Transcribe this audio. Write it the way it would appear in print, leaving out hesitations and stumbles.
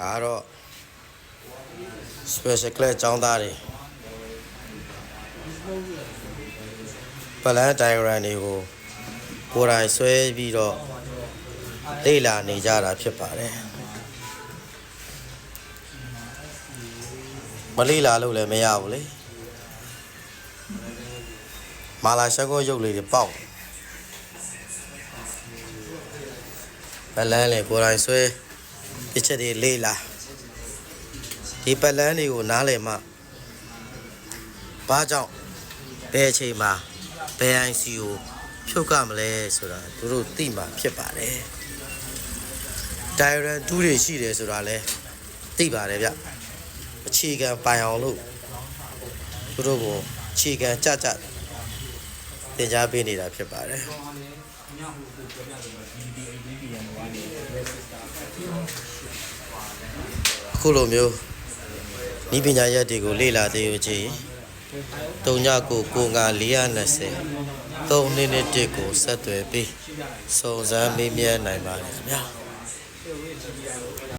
ဒါတော့ special class ကျောင်းသားတွေ plan diagram တွေကိုကိုယ်တိုင်ဆွဲပြီးတော့လေ့လာနေကြတာဖြစ်ပါတယ်မလေ့လာလို့လည်းမရဘူးလေမာလာရှက်ကိုရုပ်လေးတွေပေါက်ပလန်းလေကိုယ်တိုင်ဆွဲတစ်ချက်တွေလေ့လာဒီပလန်းတွေကိုနားလည်မှဘာကြောင့်ဘယ်အချိန်မှာဘယ် IC ကိုဖြုတ်ကမလဲဆိုတာသူတို့သိမှဖြစ်ပါတယ် diagram 2တွေရှိတယ်ဆိုတာလဲသိပါတယ်ဗျအခြေခံပိုင်အောင်လို့သူတို့ကိုအခြေခံကြကြသင်ကြားပေးနေတာဖြစ်ပါတယ်အခုလိုမျိုးဤပညာရပ်တွေကိုလေ့လာသိရခြင်း399420 321ကိုဆက်သွယ်ပြီးစုံစမ်းမေးမြန်းနိုင်ပါတယ်ခင်ဗျာ